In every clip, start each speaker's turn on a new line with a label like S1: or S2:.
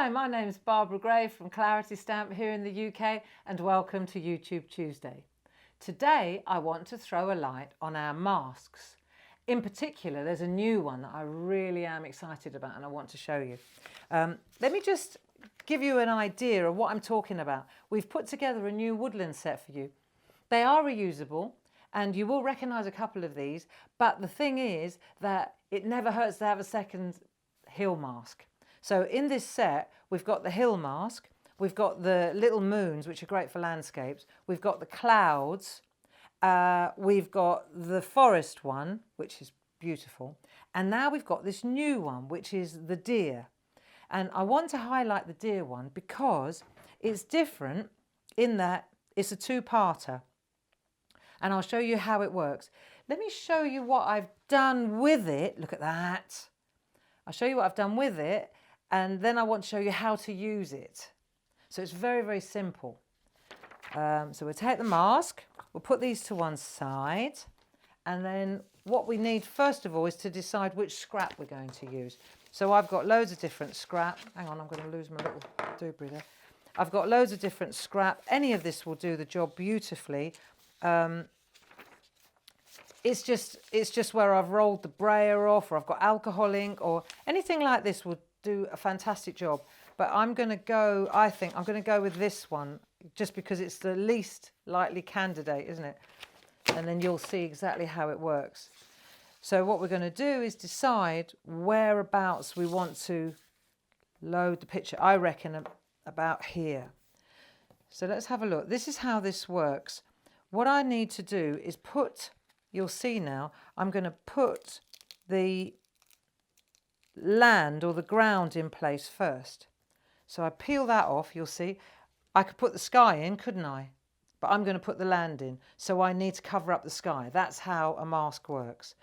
S1: Hi, my name is Barbara Gray from Claritystamp here in the UK, and welcome to YouTube Tuesday. Today I want to throw a light on our masks. In particular, there's a new one that I really am excited about and I want to show you. Let me just give you an idea of what I'm talking about. We've put together a new woodland set for you. They are reusable and you will recognise a couple of these, but the thing is that it never hurts to have a second hill mask. So in this set, we've got the hill mask, we've got the little moons, which are great for landscapes, we've got the clouds, we've got the forest one, which is beautiful, and now we've got this new one, which is the deer. And I want to highlight the deer one because it's different in that it's a two-parter. And I'll show you how it works. Let me show you what I've done with it. Look at that. I'll show you what I've done with it, and then I want to show you how to use it. So it's very, very simple. So we'll take the mask, we'll put these to one side, and then what we need first of all is to decide which scrap we're going to use. So I've got loads of different scrap. Hang on, I'm going to lose my little doobry there. I've got loads of different scrap. Any of this will do the job beautifully. It's just where I've rolled the brayer off, or I've got alcohol ink, or anything like this will do a fantastic job. But I'm going to go, I think I'm going to go with this one just because it's the least likely candidate, isn't it? And then you'll see exactly how it works. So what we're going to do is decide whereabouts we want to load the picture. I reckon about here. So let's have a look. This is how this works. What I need to do is put, you'll see now, I'm going to put the land or the ground in place first. So I peel that off, you'll see. I could put the sky in, couldn't I? But I'm going to put the land in. So I need to cover up the sky. That's how a mask works.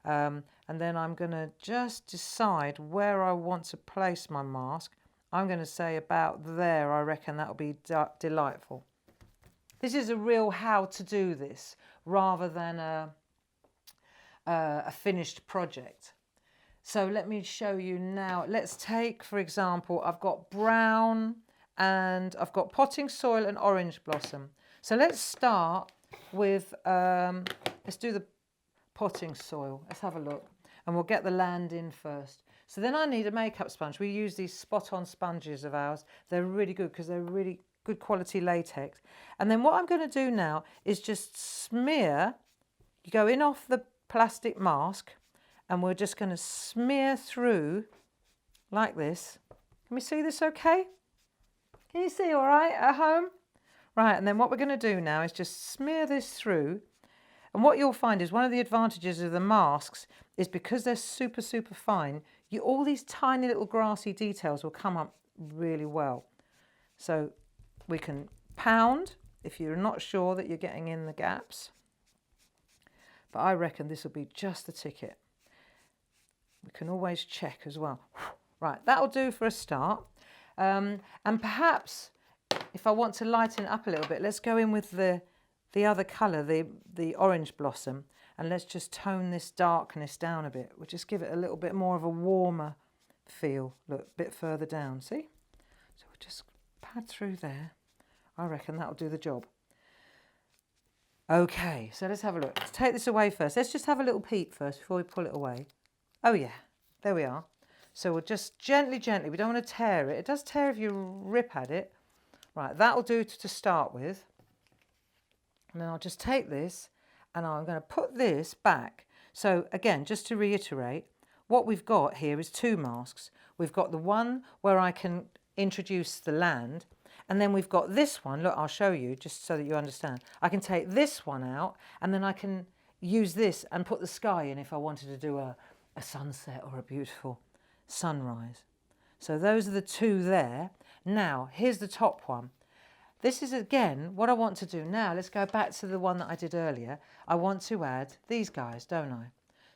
S1: And then I'm going to just decide where I want to place my mask. I'm going to say about there. I reckon that'll be delightful. This is a real how to do this rather than a finished project. So let me show you now. Let's take, for example, I've got brown and I've got potting soil and orange blossom. So let's start with, let's do the potting soil. Let's have a look. And we'll get the land in first. So then I need a makeup sponge. We use these spot-on sponges of ours. They're really good because they're really good quality latex. And then what I'm going to do now is just smear, you go in off the plastic mask, and we're just going to smear through like this. Can we see this okay? Can you see all right at home? Right, and then what we're going to do now is just smear this through. And what you'll find is one of the advantages of the masks is because they're super, super fine, all these tiny little grassy details will come up really well. So we can pound if you're not sure that you're getting in the gaps. But I reckon this will be just the ticket. We can always check as well. Right, that'll do for a start. And perhaps if I want to lighten it up a little bit, let's go in with the other colour, the orange blossom, and let's just tone this darkness down a bit. We'll just give it a little bit more of a warmer feel. Look, a bit further down, see? So we'll just pad through there. I reckon that'll do the job. Okay, so let's have a look. Let's take this away first. Let's just have a little peep first before we pull it away. Oh yeah, there we are. So we'll just gently, we don't want to tear it. It does tear if you rip at it. Right, that'll do to start with. And then I'll just take this and I'm going to put this back. So again, just to reiterate, what we've got here is two masks. We've got the one where I can introduce the land, and then we've got this one. Look, I'll show you just so that you understand. I can take this one out and then I can use this and put the sky in if I wanted to do a sunset or a beautiful sunrise. So those are the two there. Now, here's the top one. This is, again, what I want to do now. Let's go back to the one that I did earlier. I want to add these guys, don't I?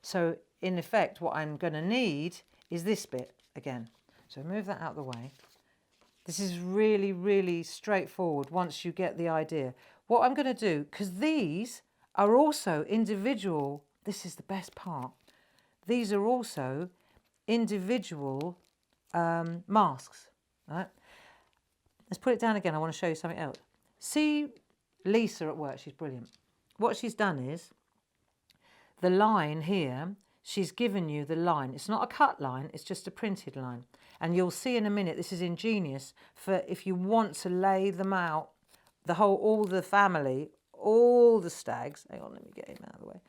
S1: So, in effect, what I'm going to need is this bit again. So move that out of the way. This is really, really straightforward once you get the idea. What I'm going to do, because these are also individual, this is the best part. These are also individual masks. right? Let's put it down again. I want to show you something else. See Lisa at work, she's brilliant. What she's done is, the line here, she's given you the line. It's not a cut line, it's just a printed line. And you'll see in a minute, this is ingenious for if you want to lay them out, all the family, all the stags. Hang on, let me get him out of the way.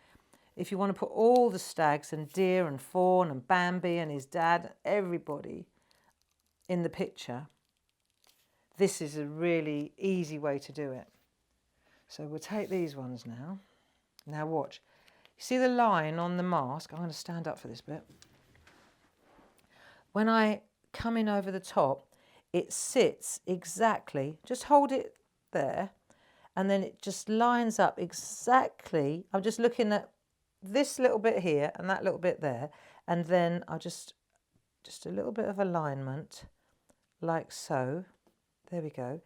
S1: If you want to put all the stags and deer and fawn and Bambi and his dad, everybody in the picture, this is a really easy way to do it. So we'll take these ones now. Now watch. You see the line on the mask? I'm going to stand up for this bit. When I come in over the top, it sits exactly, just hold it there, and then it just lines up exactly. I'm just looking at this little bit here and that little bit there, and then I'll just a little bit of alignment, like so. There we go.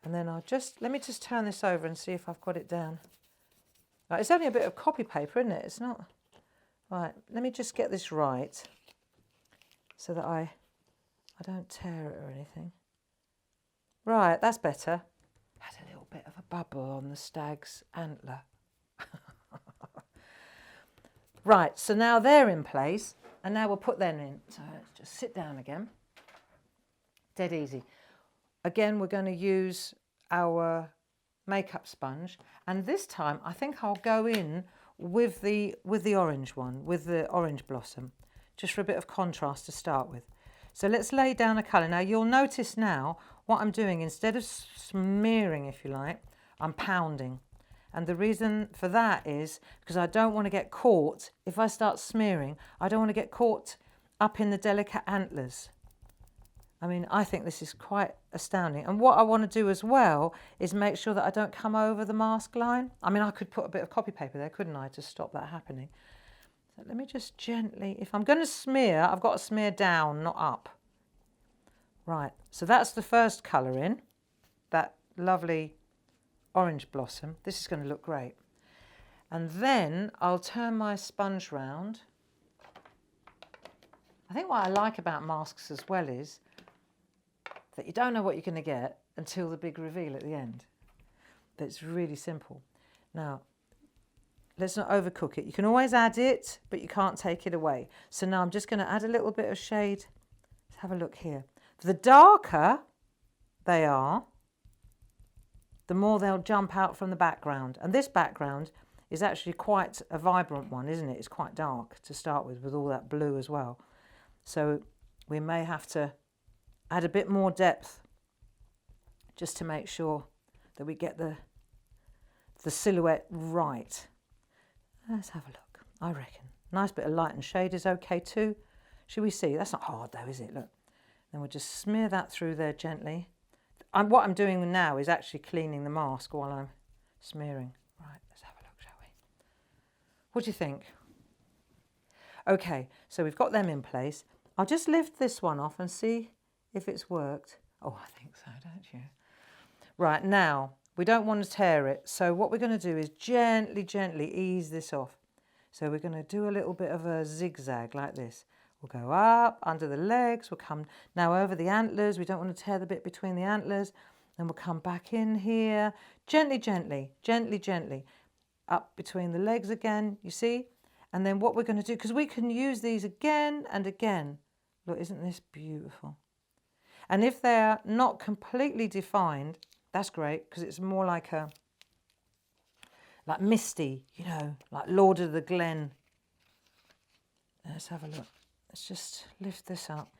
S1: And then let me just turn this over and see if I've got it down. Right, it's only a bit of copy paper, isn't it? It's not. Right, let me just get this right so that I don't tear it or anything. Right, that's better. Had a little bit of a bubble on the stag's antler. Right, so now they're in place, and now we'll put them in. So let's just sit down again. Dead easy. Again, we're going to use our makeup sponge, and this time I think I'll go in with the orange one, with the orange blossom, just for a bit of contrast to start with. So let's lay down a colour. Now you'll notice now what I'm doing, instead of smearing, if you like, I'm pounding. And the reason for that is because I don't want to get caught, if I start smearing, I don't want to get caught up in the delicate antlers. I mean, I think this is quite astounding. And what I want to do as well is make sure that I don't come over the mask line. I mean, I could put a bit of copy paper there, couldn't I, to stop that happening. So let me just gently, if I'm going to smear, I've got to smear down, not up. Right, so that's the first colour in, that lovely orange blossom. This is going to look great. And then I'll turn my sponge round. I think what I like about masks as well is that you don't know what you're going to get until the big reveal at the end. But it's really simple. Now, let's not overcook it. You can always add it, but you can't take it away. So now I'm just going to add a little bit of shade. Let's have a look here. The darker they are, the more they'll jump out from the background. And this background is actually quite a vibrant one, isn't it? It's quite dark to start with all that blue as well. So we may have to add a bit more depth just to make sure that we get the silhouette right. Let's have a look, I reckon. Nice bit of light and shade is okay too. Should we see? That's not hard though, is it? Look. Then we'll just smear that through there gently. What I'm doing now is actually cleaning the mask while I'm smearing. Right, let's have a look, shall we? What do you think? Okay, so we've got them in place. I'll just lift this one off and see if it's worked. Oh, I think so, don't you? Right, now, we don't want to tear it. So what we're going to do is gently, gently ease this off. So we're going to do a little bit of a zigzag like this. We'll go up, under the legs, we'll come now over the antlers. We don't want to tear the bit between the antlers. Then we'll come back in here, gently, gently, gently, gently, up between the legs again, you see? And then what we're going to do, because we can use these again and again. Look, isn't this beautiful? And if they're not completely defined, that's great, because it's more like misty, you know, like Lord of the Glen. Let's have a look. Let's just lift this up.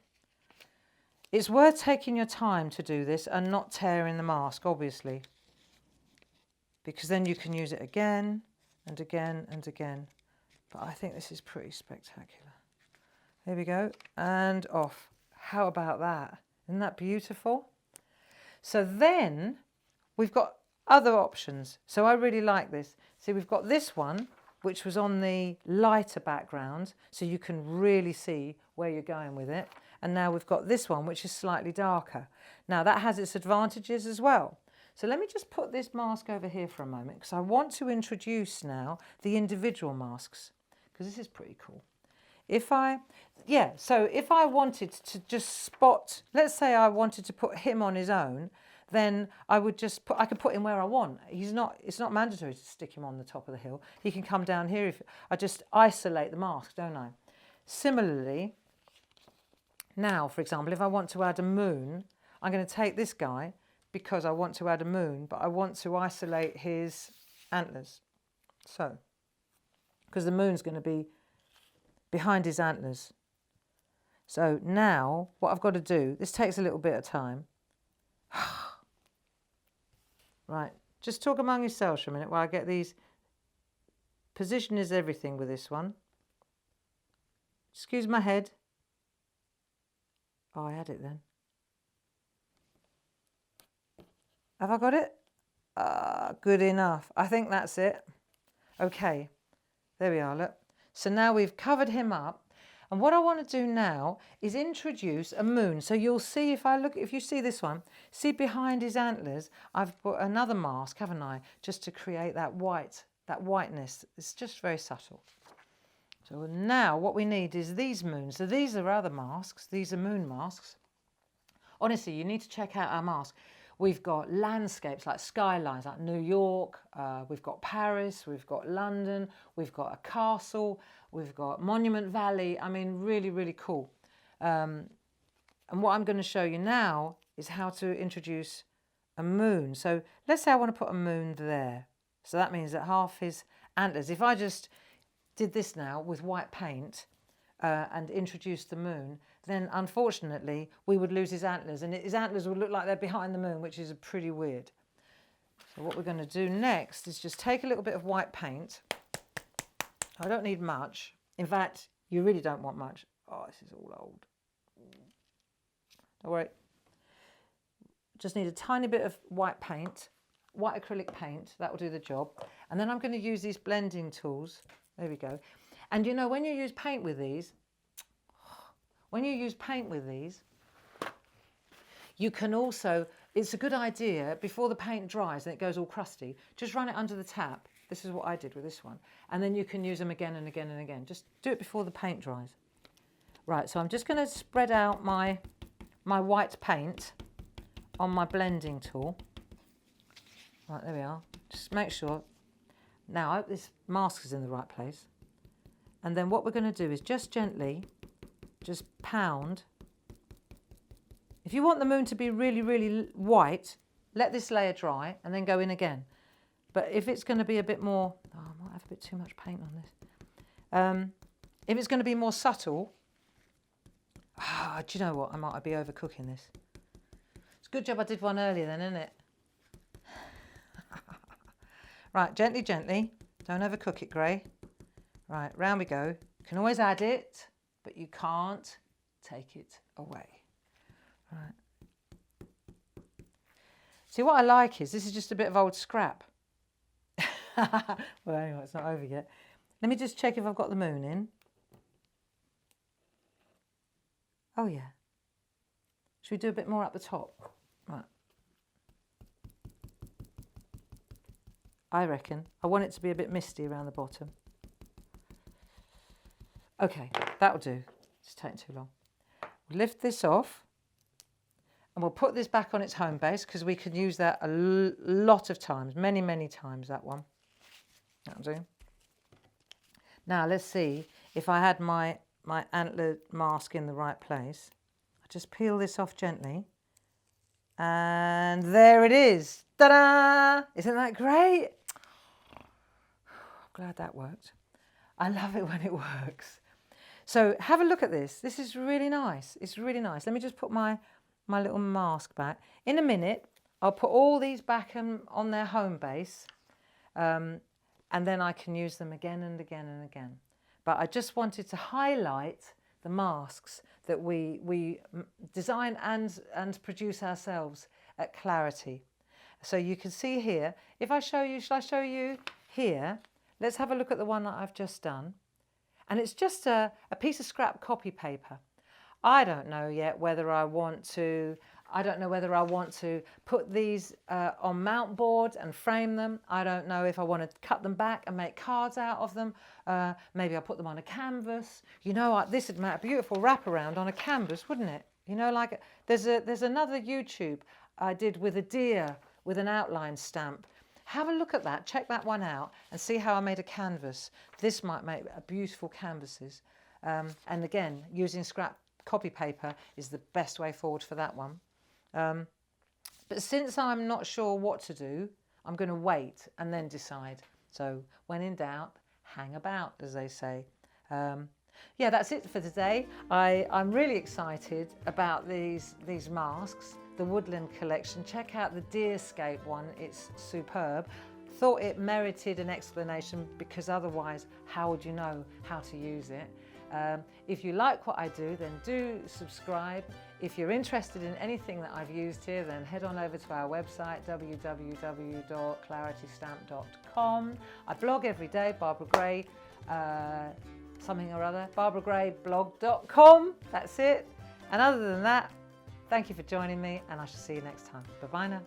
S1: It's worth taking your time to do this and not tearing the mask, obviously, because then you can use it again and again and again. But I think this is pretty spectacular. There we go, and off. How about that? Isn't that beautiful? So then we've got other options. So I really like this. See, we've got this one, which was on the lighter background, so you can really see where you're going with it. And now we've got this one, which is slightly darker. Now that has its advantages as well. So let me just put this mask over here for a moment, because I want to introduce now the individual masks, because this is pretty cool. Yeah, so if I wanted to just spot, let's say I wanted to put him on his own, then I would just put, I could put him where I want. It's not mandatory to stick him on the top of the hill. He can come down here if I just isolate the mask, don't I? Similarly, now, for example, if I want to add a moon, I'm going to take this guy because I want to add a moon, but I want to isolate his antlers. So, because the moon's going to be behind his antlers. So now what I've got to do, this takes a little bit of time. Right, just talk among yourselves for a minute while I get these. Position is everything with this one. Excuse my head. Oh, I had it then. Have I got it? Good enough. I think that's it. Okay, there we are, look. So now we've covered him up. And what I want to do now is introduce a moon. So you'll see, if you see this one, see behind his antlers, I've put another mask, haven't I? Just to create that whiteness. It's just very subtle. So now what we need is these moons. So these are other masks. These are moon masks. Honestly, you need to check out our mask. We've got landscapes like skylines, like New York, we've got Paris, we've got London, we've got a castle, we've got Monument Valley. I mean, really, really cool. And what I'm going to show you now is how to introduce a moon. So let's say I want to put a moon there. So that means that half his antlers, if I just did this now with white paint and introduced the moon, then unfortunately we would lose his antlers, and his antlers would look like they're behind the moon, which is pretty weird. So what we're going to do next is just take a little bit of white paint. I don't need much. In fact, you really don't want much. Oh, this is all old. Don't worry. Just need a tiny bit of white paint, white acrylic paint. That will do the job. And then I'm going to use these blending tools. There we go. And you know, when you use paint with these, you can also, it's a good idea, before the paint dries and it goes all crusty, just run it under the tap. This is what I did with this one. And then you can use them again and again and again. Just do it before the paint dries. Right, so I'm just going to spread out my white paint on my blending tool. Right, there we are. Just make sure. Now, I hope this mask is in the right place. And then what we're going to do is just gently, just pound. If you want the moon to be really, really white, let this layer dry and then go in again. But if it's going to be a bit more, oh, I might have a bit too much paint on this. If it's going to be more subtle, do you know what? I might be overcooking this. It's a good job I did one earlier then, isn't it? Right, gently, gently. Don't overcook it, Gray. Right, round we go. You can always add it, but you can't take it away. Right. See, what I like is, this is just a bit of old scrap. Well, anyway, it's not over yet. Let me just check if I've got the moon in. Oh, yeah. Should we do a bit more up the top? Right. I reckon. I want it to be a bit misty around the bottom. Okay, that'll do. It's taking too long. We'll lift this off and we'll put this back on its home base because we can use that a lot of times, many, many times, that one. That'll do. Now let's see if I had my antler mask in the right place. I just peel this off gently. And there it is. Ta-da! Isn't that great? I'm glad that worked. I love it when it works. So have a look at this. This is really nice. It's really nice. Let me just put my little mask back. In a minute, I'll put all these back on their home base. And then I can use them again and again and again. But I just wanted to highlight the masks that we design and produce ourselves at Clarity. So you can see here, if I show you, shall I show you here? Let's have a look at the one that I've just done. And it's just a piece of scrap copy paper. I don't know yet whether I want to I don't know whether I want to put these on mount board and frame them. I don't know if I want to cut them back and make cards out of them. Maybe I'll put them on a canvas. You know, this would make a beautiful wraparound on a canvas, wouldn't it? You know, like there's another YouTube I did with a deer with an outline stamp. Have a look at that, check that one out and see how I made a canvas. This might make a beautiful canvases. And again, using scrap copy paper is the best way forward for that one. But since I'm not sure what to do, I'm going to wait and then decide. So when in doubt, hang about, as they say. Yeah, that's it for today. I'm really excited about these masks, the Woodland collection. Check out the Deerscape one, it's superb. Thought it merited an explanation because otherwise, how would you know how to use it? If you like what I do, then do subscribe. If you're interested in anything that I've used here, then head on over to our website, www.claritystamp.com. I blog every day, Barbara Gray, something or other, barbaragrayblog.com, that's it. And other than that, thank you for joining me and I shall see you next time. Bye-bye now.